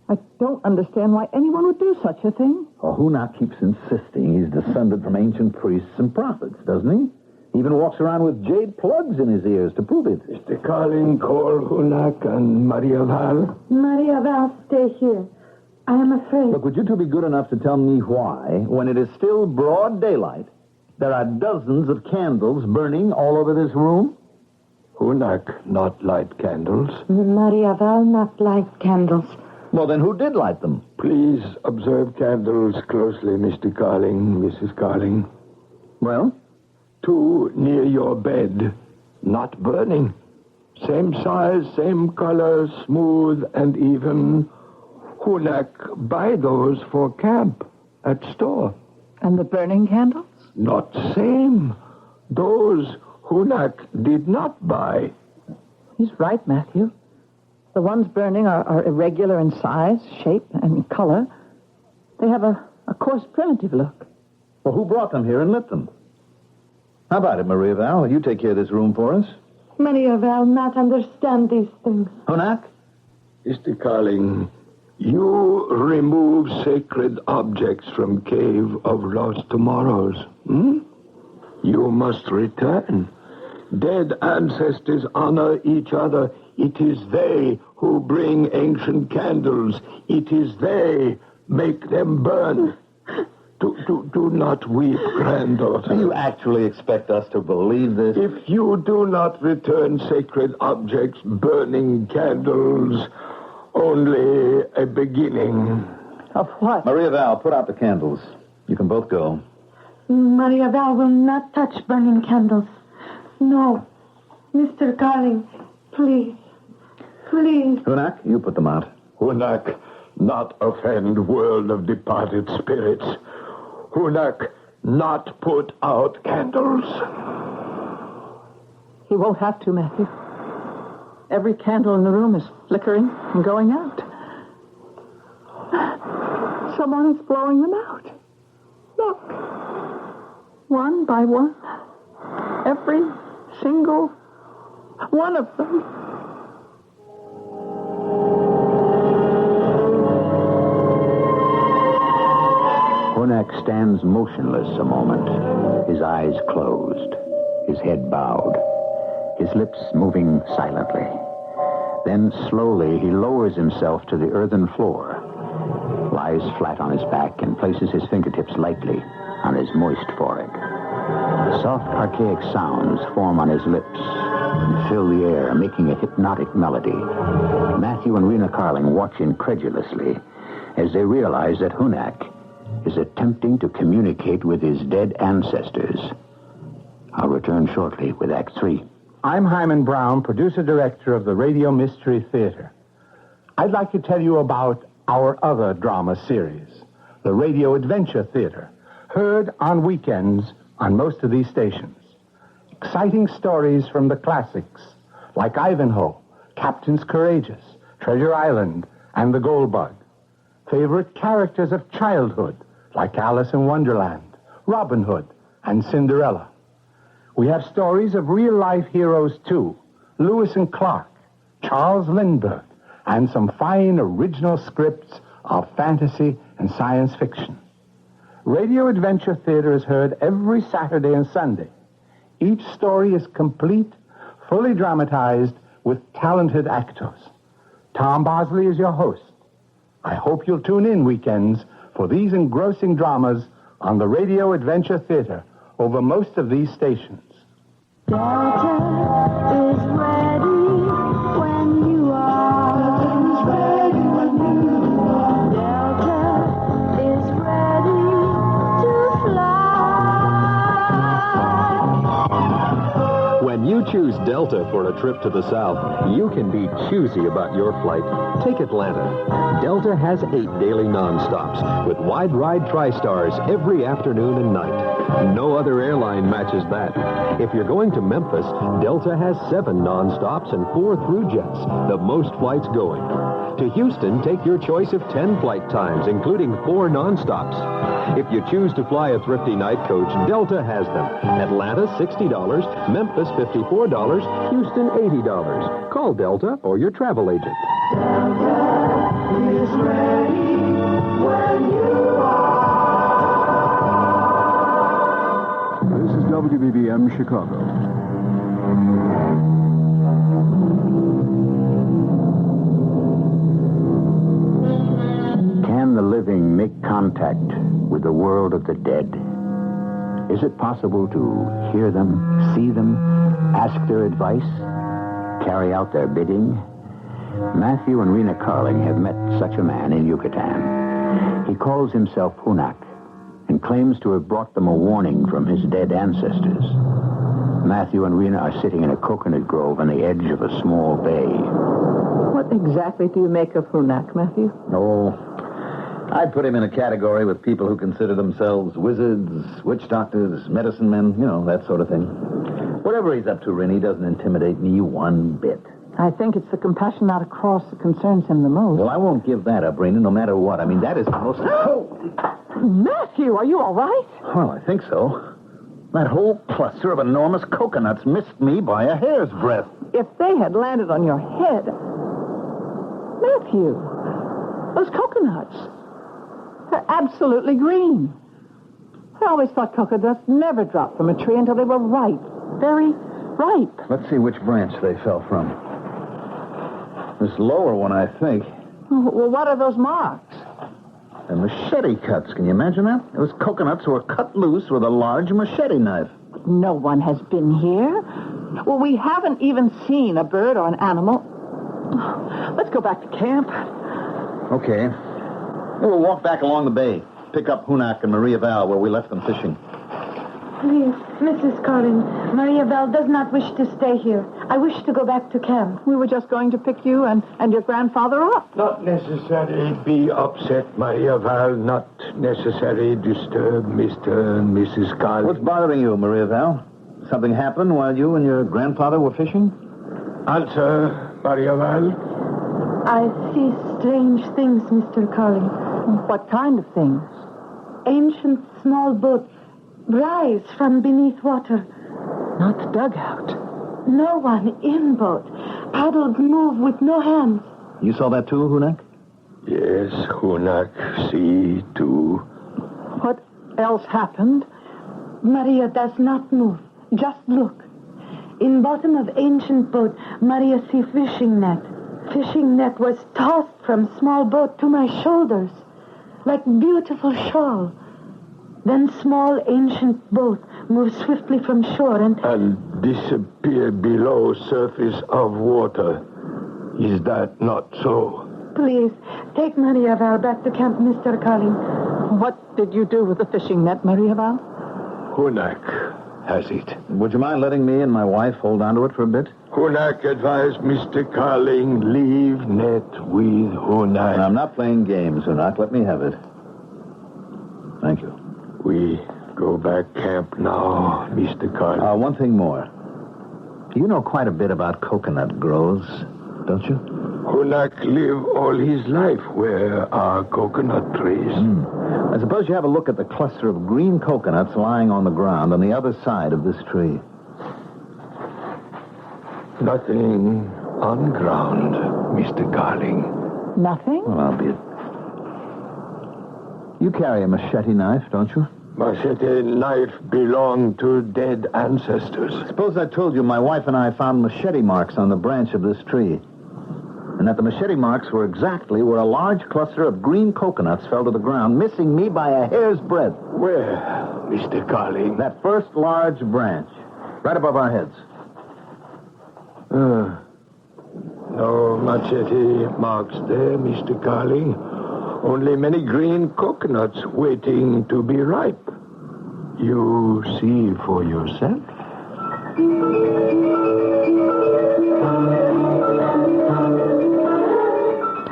[SPEAKER 4] I don't understand why anyone would do such a thing.
[SPEAKER 6] Oh, Hunak keeps insisting he's descended from ancient priests and prophets, doesn't he? He even walks around with jade plugs in his ears to prove it.
[SPEAKER 7] Mr. Carling, call Hunak and Maria Val.
[SPEAKER 5] Maria Val, stay here. I am afraid.
[SPEAKER 6] Look, would you two be good enough to tell me why, when it is still broad daylight, there are dozens of candles burning all over this room?
[SPEAKER 7] Hunak not light candles.
[SPEAKER 5] Maria Val not light candles.
[SPEAKER 6] Well, then who did light them?
[SPEAKER 7] Please observe candles closely, Mr. Carling, Mrs. Carling.
[SPEAKER 6] Well?
[SPEAKER 7] 2 near your bed, not burning. Same size, same color, smooth and even. Hunak buy those for camp at store.
[SPEAKER 4] And the burning candles?
[SPEAKER 7] Not same. Those Hunak did not buy.
[SPEAKER 4] He's right, Matthew. The ones burning are irregular in size, shape, and color. They have a coarse, primitive look.
[SPEAKER 17] Well, who brought them here and lit them? How about it, Maria Val? You take care of this room for us.
[SPEAKER 5] Maria Val not understand these things.
[SPEAKER 17] Hunak?
[SPEAKER 7] Mr. Carling, you remove sacred objects from Cave of Lost Tomorrows. You must return. Dead ancestors honor each other. It is they who bring ancient candles. It is they make them burn. Do not weep, granddaughter.
[SPEAKER 17] You actually expect us to believe this?
[SPEAKER 7] If you do not return sacred objects, burning candles, only a beginning.
[SPEAKER 4] Of what?
[SPEAKER 17] Maria Val, put out the candles. You can both go.
[SPEAKER 5] Maria Val will not touch burning candles. No. Mr. Carling, please. Please.
[SPEAKER 17] Hunak, you put them out.
[SPEAKER 7] Hunak, not offend world of departed spirits. Hunak, not put out candles.
[SPEAKER 4] He won't have to, Matthew. Every candle in the room is flickering and going out. Someone is blowing them out. Look. One by one. Every single one of them.
[SPEAKER 3] Hunak stands motionless a moment, his eyes closed, his head bowed, his lips moving silently. Then slowly he lowers himself to the earthen floor, lies flat on his back, and places his fingertips lightly on his moist forehead. Soft, archaic sounds form on his lips and fill the air, making a hypnotic melody. Matthew and Rena Carling watch incredulously as they realize that Hunak is attempting to communicate with his dead ancestors. I'll return shortly with Act 3.
[SPEAKER 18] I'm Hyman Brown, producer-director of the Radio Mystery Theater. I'd like to tell you about our other drama series, the Radio Adventure Theater, heard on weekends on most of these stations. Exciting stories from the classics, like Ivanhoe, Captains Courageous, Treasure Island, and The Gold Bug. Favorite characters of childhood, like Alice in Wonderland, Robin Hood, and Cinderella. We have stories of real-life heroes, too. Lewis and Clark, Charles Lindbergh, and some fine original scripts of fantasy and science fiction. Radio Adventure Theater is heard every Saturday and Sunday. Each story is complete, fully dramatized, with talented actors. Tom Bosley is your host. I hope you'll tune in weekends for these engrossing dramas on the Radio Adventure Theater over most of these stations.
[SPEAKER 12] Delta is ready when you are. Delta is ready when you are. Delta is ready to fly.
[SPEAKER 2] When you choose Delta for a trip to the South, you can be choosy about your flight. Take Atlanta. Delta has 8 daily nonstops with wide ride tri-stars every afternoon and night. No other airline matches that. If you're going to Memphis, Delta has 7 nonstops and 4 through jets, the most flights going. To Houston, take your choice of 10 flight times, including 4 nonstops. If you choose to fly a thrifty night coach, Delta has them. Atlanta, $60, Memphis, $54, Houston, $80. Call Delta or your travel agent.
[SPEAKER 12] Delta is ready when you are.
[SPEAKER 10] This is WBBM Chicago.
[SPEAKER 3] Can the living make contact with the world of the dead? Is it possible to hear them, see them, ask their advice, carry out their bidding? Matthew and Rena Carling have met such a man in Yucatan. He calls himself Hunak and claims to have brought them a warning from his dead ancestors. Matthew and Rena are sitting in a coconut grove on the edge of a small bay.
[SPEAKER 4] What exactly do you make of Hunak, Matthew?
[SPEAKER 17] Oh, I'd put him in a category with people who consider themselves wizards, witch doctors, medicine men, that sort of thing. Whatever he's up to, Rin, he doesn't intimidate me one bit.
[SPEAKER 4] I think it's the compassion not a cross that concerns him the most.
[SPEAKER 17] Well, I won't give that up, Rena, no matter what. I mean, that is the most...
[SPEAKER 4] Matthew, are you all right?
[SPEAKER 17] Well, I think so. That whole cluster of enormous coconuts missed me by a hair's breadth.
[SPEAKER 4] If they had landed on your head... Matthew, those coconuts, they're absolutely green. I always thought coconuts never dropped from a tree until they were ripe. Very ripe.
[SPEAKER 17] Let's see which branch they fell from. This lower one, I think.
[SPEAKER 4] Well, what are those marks?
[SPEAKER 17] They're machete cuts. Can you imagine that? Those coconuts were cut loose with a large machete knife.
[SPEAKER 4] No one has been here. Well, we haven't even seen a bird or an animal. Let's go back to camp.
[SPEAKER 17] Okay. We'll walk back along the bay. Pick up Hunak and Maria Val where we left them fishing.
[SPEAKER 5] Please, Mrs. Collin, Maria Val does not wish to stay here. I wish to go back to camp.
[SPEAKER 4] We were just going to pick you and your grandfather up.
[SPEAKER 7] Not necessarily be upset, Maria Val. Not necessarily disturb Mr. and Mrs. Carl.
[SPEAKER 17] What's bothering you, Maria Val? Something happened while you and your grandfather were fishing?
[SPEAKER 7] Answer, Maria Val.
[SPEAKER 5] I see strange things, Mr. Collin.
[SPEAKER 4] What kind of things?
[SPEAKER 5] Ancient small boats rise from beneath water.
[SPEAKER 4] Not dugout.
[SPEAKER 5] No one in boat. Paddles move with no hands.
[SPEAKER 17] You saw that too, Hunak?
[SPEAKER 7] Yes, Hunak, see too.
[SPEAKER 4] What else happened?
[SPEAKER 5] Maria does not move. Just look. In bottom of ancient boat, Maria see fishing net. Fishing net was tossed from small boat to my shoulders, like beautiful shawl. Then small ancient boat moves swiftly from shore
[SPEAKER 7] and disappear below surface of water. Is that not so?
[SPEAKER 5] Please, take Maria Val back to camp, Mr. Collin.
[SPEAKER 4] What did you do with the fishing net, Maria Val?
[SPEAKER 7] Hunak has it.
[SPEAKER 17] Would you mind letting me and my wife hold on to it for a bit?
[SPEAKER 7] Hunak advised Mr. Carling, leave net with Hunak.
[SPEAKER 17] I'm not playing games, Hunak. Let me have it. Thank you.
[SPEAKER 7] We go back camp now, Mr. Carling.
[SPEAKER 17] One thing more. You know quite a bit about coconut groves, don't you?
[SPEAKER 7] Hunak lived all his life where are coconut trees.
[SPEAKER 17] I suppose you have a look at the cluster of green coconuts lying on the ground on the other side of this tree.
[SPEAKER 7] Nothing on ground, Mr. Carling.
[SPEAKER 4] Nothing?
[SPEAKER 17] Well, I'll be it. You carry a machete knife, don't you?
[SPEAKER 7] Machete knife belonged to dead ancestors.
[SPEAKER 17] Suppose I told you my wife and I found machete marks on the branch of this tree. And that the machete marks were exactly where a large cluster of green coconuts fell to the ground, missing me by a hair's breadth.
[SPEAKER 7] Where, Mr. Carling?
[SPEAKER 17] That first large branch, right above our heads.
[SPEAKER 7] No machete marks there, Mr. Carling. Only many green coconuts waiting to be ripe. You see for yourself.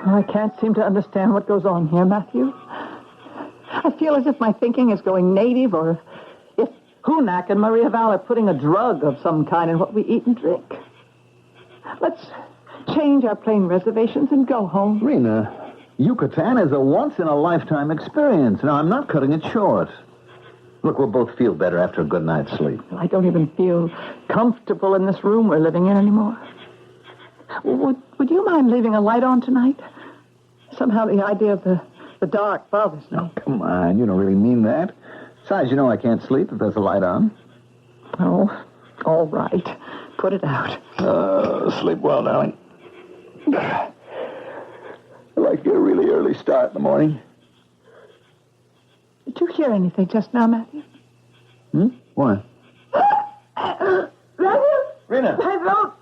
[SPEAKER 4] I can't seem to understand what goes on here, Matthew. I feel as if my thinking is going native, or if Hunak and Maria Val are putting a drug of some kind in what we eat and drink. Let's change our plane reservations and go home.
[SPEAKER 17] Rena, Yucatan is a once-in-a-lifetime experience. Now, I'm not cutting it short. Look, we'll both feel better after a good night's sleep.
[SPEAKER 4] I don't even feel comfortable in this room we're living in anymore. Would you mind leaving a light on tonight? Somehow the idea of the dark bothers me.
[SPEAKER 17] Oh, come on. You don't really mean that. Besides, you know I can't sleep if there's a light on.
[SPEAKER 4] Oh, all right. Put it out.
[SPEAKER 17] Sleep well, darling. I'd like to get a really early start in the morning.
[SPEAKER 4] Did you hear anything just now, Matthew?
[SPEAKER 17] What?
[SPEAKER 5] Matthew?
[SPEAKER 17] Rena.
[SPEAKER 5] My throat.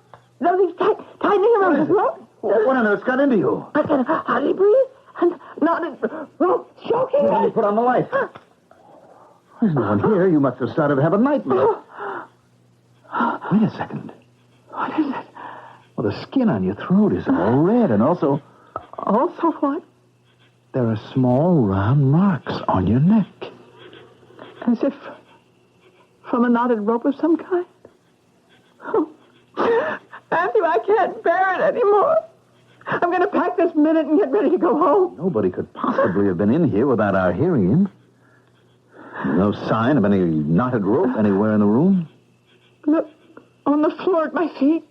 [SPEAKER 5] Something's tightening around his throat.
[SPEAKER 17] What on earth's got into you?
[SPEAKER 5] I can hardly breathe. And not choking.
[SPEAKER 17] Well, you put on the light. There's no one here. You must have started to have a nightmare. Wait a second.
[SPEAKER 4] What is it?
[SPEAKER 17] Well, the skin on your throat is all red, and also...
[SPEAKER 4] Also what?
[SPEAKER 3] There are small, round marks on your neck.
[SPEAKER 4] As if from a knotted rope of some kind. Oh, Matthew, I can't bear it anymore. I'm going to pack this minute and get ready to go home.
[SPEAKER 3] Nobody could possibly have been in here without our hearing him. No sign of any knotted rope anywhere in the room.
[SPEAKER 4] Look, on the floor at my feet.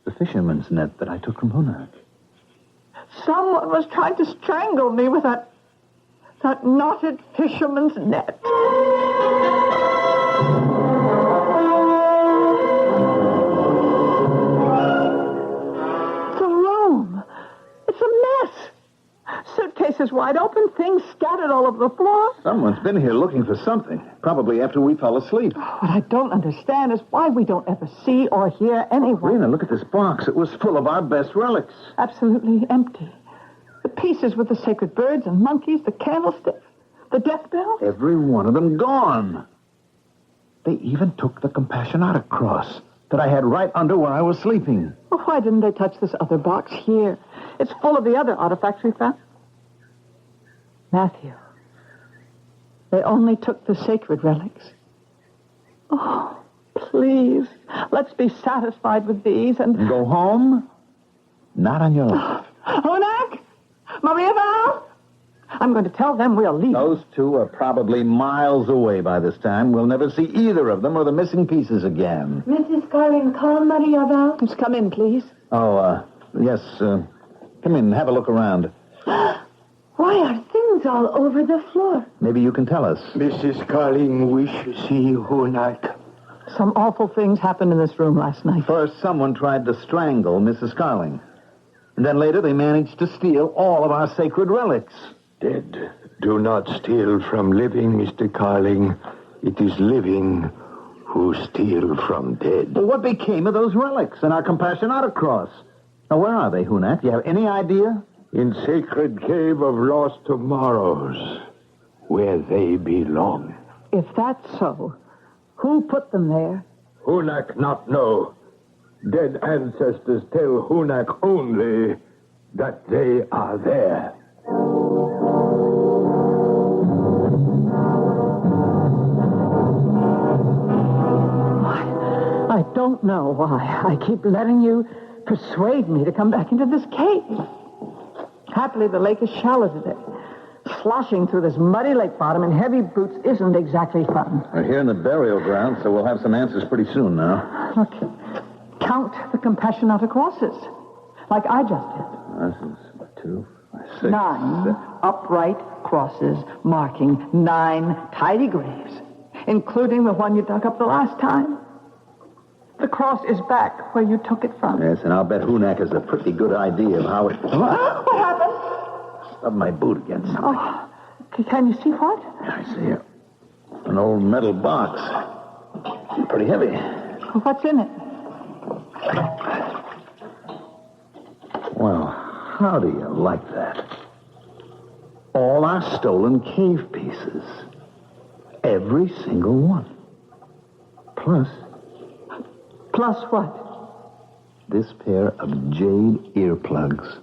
[SPEAKER 3] The fisherman's net that I took from Hunak.
[SPEAKER 4] Someone was trying to strangle me with that knotted fisherman's net. The room. It's a mess. Suitcases wide open, things scattered all over the floor.
[SPEAKER 3] Someone's been here looking for something. Probably after we fell asleep.
[SPEAKER 4] What I don't understand is why we don't ever see or hear anyone.
[SPEAKER 3] Rena, look at this box. It was full of our best relics.
[SPEAKER 4] Absolutely empty. The pieces with the sacred birds and monkeys, the candlestick, the death bell.
[SPEAKER 3] Every one of them gone. They even took the Compassionata cross that I had right under where I was sleeping.
[SPEAKER 4] Well, why didn't they touch this other box here? It's full of the other artifacts we found. Matthew, they only took the sacred relics. Oh, please, let's be satisfied with these and
[SPEAKER 3] go home? Not on your life.
[SPEAKER 4] Hunak? Maria Val? I'm going to tell them we'll leave.
[SPEAKER 3] Those two are probably miles away by this time. We'll never see either of them or the missing pieces again.
[SPEAKER 5] Mrs. Carling, call Maria Val.
[SPEAKER 4] Just come in, please.
[SPEAKER 3] Oh, yes. Come in, have a look around.
[SPEAKER 5] Why are things all over the floor?
[SPEAKER 3] Maybe you can tell us.
[SPEAKER 7] Mrs. Carling wishes to see Hunak.
[SPEAKER 4] Some awful things happened in this room last night.
[SPEAKER 3] First, someone tried to strangle Mrs. Carling. And then later, they managed to steal all of our sacred relics.
[SPEAKER 7] Dead do not steal from living, Mr. Carling. It is living who steal from dead.
[SPEAKER 3] But what became of those relics and our Compassionata cross? Now, where are they, Hunak? Do you have any idea?
[SPEAKER 7] In sacred cave of lost tomorrows, where they belong.
[SPEAKER 4] If that's so, who put them there?
[SPEAKER 7] Hunak not know. Dead ancestors tell Hunak only that they are there.
[SPEAKER 4] I don't know why I keep letting you persuade me to come back into this cave. Happily, the lake is shallow today. Sloshing through this muddy lake bottom in heavy boots isn't exactly fun.
[SPEAKER 3] We're here in the burial ground, so we'll have some answers pretty soon now.
[SPEAKER 4] Look, count the Compassionata crosses, like I just did.
[SPEAKER 3] This is 2, 6,
[SPEAKER 4] 9 upright crosses marking 9 tidy graves, including the one you dug up the last time. The cross is back where you took it from.
[SPEAKER 3] Yes, and I'll bet Hunak has a pretty good idea of how it...
[SPEAKER 4] What happened?
[SPEAKER 3] Stubbed my boot against something.
[SPEAKER 4] Oh, can you see what?
[SPEAKER 3] I see it. An old metal box. Pretty heavy.
[SPEAKER 4] What's in it?
[SPEAKER 3] Well, how do you like that? All our stolen cave pieces. Every single one. Plus
[SPEAKER 4] what?
[SPEAKER 3] This pair of jade earplugs.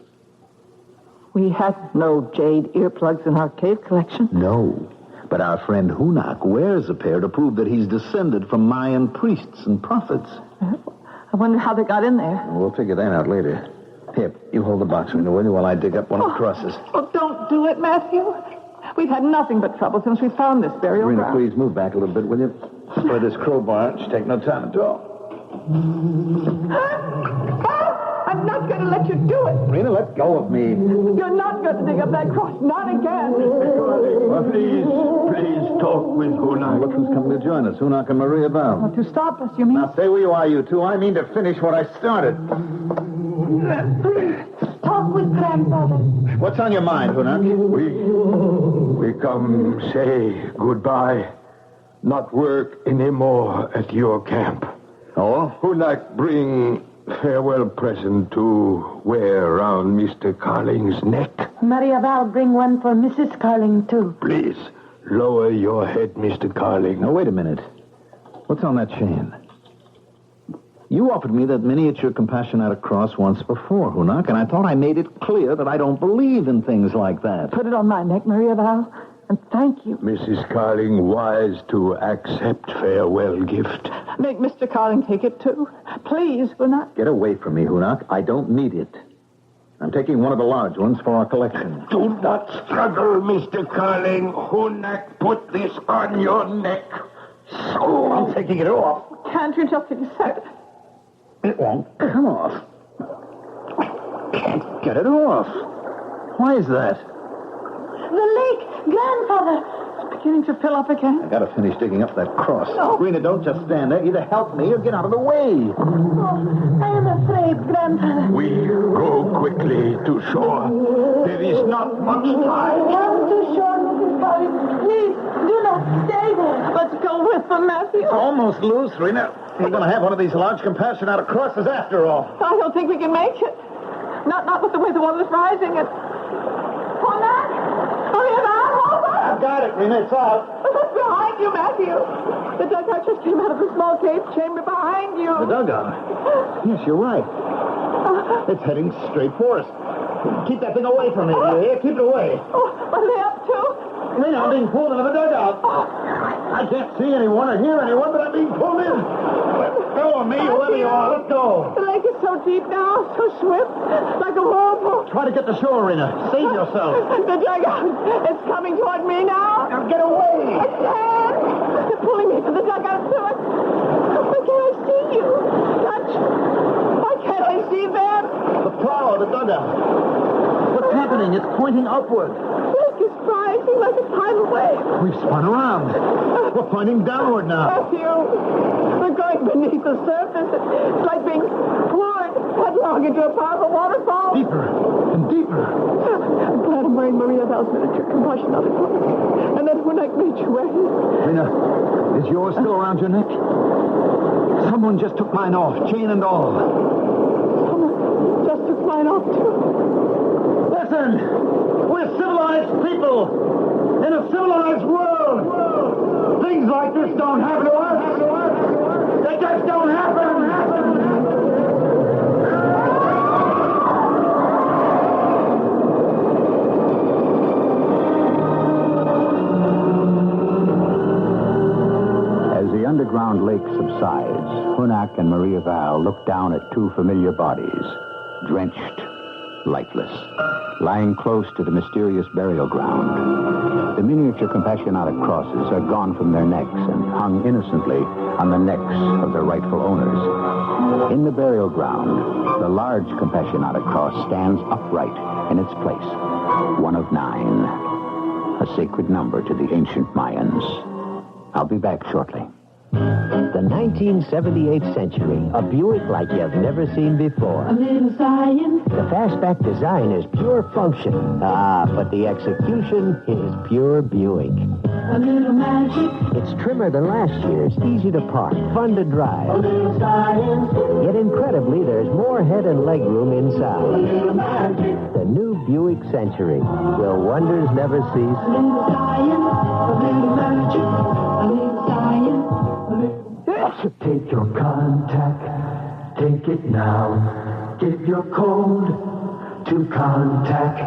[SPEAKER 4] We had no jade earplugs in our cave collection.
[SPEAKER 3] No, but our friend Hunak wears a pair to prove that he's descended from Mayan priests and prophets.
[SPEAKER 4] I wonder how they got in there.
[SPEAKER 3] We'll figure that out later. Here, you hold the box, will you, while I dig up one of the crosses.
[SPEAKER 4] Oh, don't do it, Matthew. We've had nothing but trouble since we found this burial
[SPEAKER 3] Rena,
[SPEAKER 4] ground.
[SPEAKER 3] please move back a little bit, will you? For this crowbar, it should take no time at all.
[SPEAKER 4] I'm not going to let you do it.
[SPEAKER 3] Rena, let go of me.
[SPEAKER 4] You're not going to dig up that cross. Not again.
[SPEAKER 7] Please talk with Hunak.
[SPEAKER 3] Look who's coming to join us, Hunak and Maria Val.
[SPEAKER 4] To stop us, you mean?
[SPEAKER 3] Now, stay where you are, you two. I mean to finish what I started.
[SPEAKER 5] Please, talk with Grandfather.
[SPEAKER 3] What's on your mind, Hunak?
[SPEAKER 7] We come say goodbye. Not work anymore at your camp.
[SPEAKER 3] Oh?
[SPEAKER 7] Hunak bring farewell present to wear around Mr. Carling's neck.
[SPEAKER 5] Maria Val, bring one for Mrs. Carling, too.
[SPEAKER 7] Please, lower your head, Mr. Carling.
[SPEAKER 3] Now, wait a minute. What's on that chain?
[SPEAKER 17] You offered me that miniature Compassionata cross once before, Hunak, and I thought I made it clear that I don't believe in things like that.
[SPEAKER 4] Put it on my neck, Maria Val, and thank you.
[SPEAKER 7] Mrs. Carling, wise to accept farewell gift.
[SPEAKER 4] Make Mr. Carling take it, too. Please, Hunak.
[SPEAKER 17] Get away from me, Hunak. I don't need it. I'm taking one of the large ones for our collection.
[SPEAKER 7] Do not struggle, Mr. Carling. Hunak put this on your neck. So
[SPEAKER 17] I'm taking it off.
[SPEAKER 4] Can't you just accept?
[SPEAKER 17] It won't come off. Can't get it off. Why is that?
[SPEAKER 4] The lake, Grandfather. It's beginning to fill up again.
[SPEAKER 17] I gotta finish digging up that cross.
[SPEAKER 4] No.
[SPEAKER 17] Rena, don't just stand there. Either help me or get out of the way.
[SPEAKER 4] Oh, I am afraid, Grandfather.
[SPEAKER 7] We go quickly to shore. There is not much time.
[SPEAKER 4] Come to shore, Mrs. Carling. Please, do not stay there. Let's go with them, Matthew.
[SPEAKER 17] It's almost loose, Rena. We're gonna have one of these large Compassionata crosses after all.
[SPEAKER 4] I don't think we can make it. Not with the way the water's rising. And... Hold on. Hurry about. Hold on.
[SPEAKER 17] I've got it, Rena. It's out.
[SPEAKER 4] What's behind you, Matthew? The dugout just came out of the small cave chamber behind you.
[SPEAKER 17] The dugout? Yes, you're right. It's heading straight for us. Keep that thing away from me, do you hear? Keep it away.
[SPEAKER 4] Oh, what are they up to?
[SPEAKER 17] Rena, I'm being pulled into the dugout. I can't see anyone or hear anyone, but I'm being pulled in. Let go of me, whoever you are. Let go.
[SPEAKER 4] The lake is so deep now, so swift, like a whirlpool.
[SPEAKER 17] Try to get to shore, Rena. Save yourself.
[SPEAKER 4] The dugout. It's coming toward me now.
[SPEAKER 17] Now get away.
[SPEAKER 4] I can't. They're pulling me to the dugout, too. Why can't I see you? Touch. Why can't I see them?
[SPEAKER 17] The prow of the dugout. What's happening? It's pointing upward.
[SPEAKER 4] The lake is rising like a tidal wave.
[SPEAKER 17] We've spun around. We're pointing downward now.
[SPEAKER 4] Matthew, we're going beneath the surface. It's like being poured headlong into a powerful waterfall.
[SPEAKER 17] Deeper and deeper.
[SPEAKER 4] I'm glad I'm wearing Maria Val's miniature Compassionata cloak. And then Hunak made you wear his.
[SPEAKER 17] Rena, is yours still around your neck? Someone just took mine off, chain and all.
[SPEAKER 4] Someone just took mine off, too.
[SPEAKER 17] Listen! We're civilized people in a civilized world. Things like this don't happen to us. They just don't happen. As the underground lake subsides, Hunak and Maria Val look down at two familiar bodies, drenched, lifeless, lying close to the mysterious burial ground. The miniature Compassionata crosses are gone from their necks and hung innocently on the necks of their rightful owners. In the burial ground, the large Compassionata cross stands upright in its place, one of 9, a sacred number to the ancient Mayans. I'll be back shortly.
[SPEAKER 19] The 1978 Century, a Buick like you've never seen before.
[SPEAKER 12] A little science.
[SPEAKER 19] The fastback design is pure function. But the execution is pure Buick.
[SPEAKER 12] A little magic.
[SPEAKER 19] It's trimmer than last year's, easy to park, fun to drive.
[SPEAKER 12] A little science.
[SPEAKER 19] Yet incredibly, there's more head and leg room
[SPEAKER 12] A
[SPEAKER 19] inside.
[SPEAKER 12] little magic.
[SPEAKER 19] The new Buick Century. Will wonders never cease?
[SPEAKER 12] A little science. A little magic. A little science.
[SPEAKER 14] Take your contact, take it now. Give your code to contact.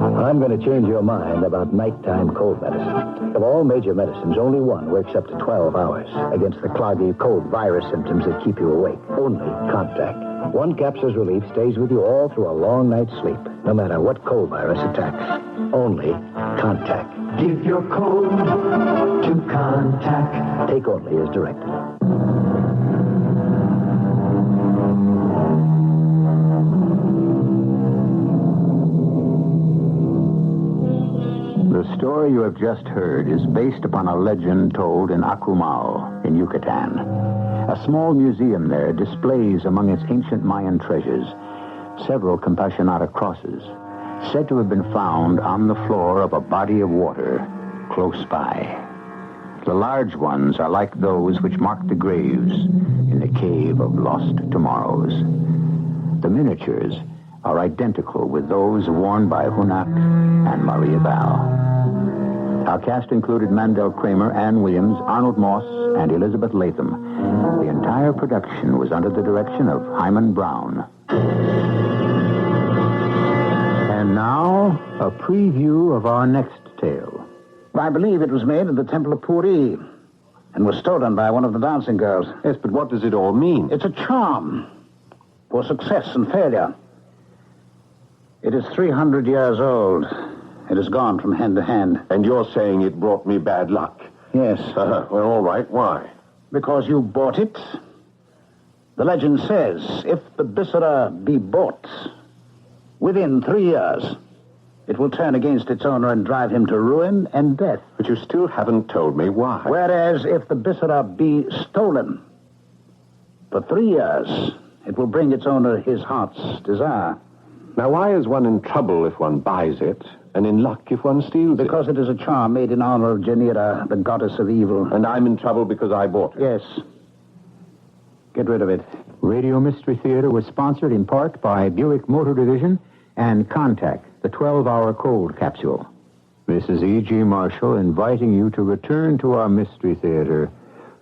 [SPEAKER 6] I'm going to change your mind about nighttime cold medicine. Of all major medicines, only one works up to 12 hours against the cloggy, cold virus symptoms that keep you awake. Only Contact. One capsule's relief stays with you all through a long night's sleep, no matter what cold virus attacks. Only Contact.
[SPEAKER 14] Give your code to contact.
[SPEAKER 6] Take only as directed.
[SPEAKER 3] The story you have just heard is based upon a legend told in Akumal, in Yucatan. A small museum there displays among its ancient Mayan treasures several Compassionata crosses, said to have been found on the floor of a body of water close by. The large ones are like those which mark the graves in the Cave of Lost Tomorrows. The miniatures are identical with those worn by Hunak and Maria Val. Our cast included Mandel Kramer, Ann Williams, Arnold Moss, and Elizabeth Lathram. The entire production was under the direction of Hyman Brown. And now, a preview of our next tale.
[SPEAKER 6] I believe it was made at the Temple of Puri and was stolen by one of the dancing girls.
[SPEAKER 11] Yes, but what does it all mean?
[SPEAKER 6] It's a charm for success and failure. It is 300 years old. It has gone from hand to hand.
[SPEAKER 11] And you're saying it brought me bad luck?
[SPEAKER 6] Yes.
[SPEAKER 11] Well, all right. Why?
[SPEAKER 6] Because you bought it. The legend says, if the Bisera be bought, within 3 years, it will turn against its owner and drive him to ruin and death.
[SPEAKER 11] But you still haven't told me why.
[SPEAKER 6] Whereas, if the Bisera be stolen, for 3 years, it will bring its owner his heart's desire.
[SPEAKER 11] Now, why is one in trouble if one buys it, and in luck if one steals it?
[SPEAKER 6] Because it is a charm made in honor of Janira, the goddess of evil.
[SPEAKER 11] And I'm in trouble because I bought it?
[SPEAKER 6] Yes. Get rid of it.
[SPEAKER 3] Radio Mystery Theater was sponsored in part by Buick Motor Division and Contact, the 12-hour cold capsule. This is E.G. Marshall inviting you to return to our Mystery Theater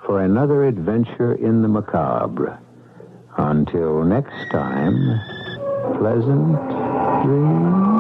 [SPEAKER 3] for another adventure in the macabre. Until next time, pleasant dreams.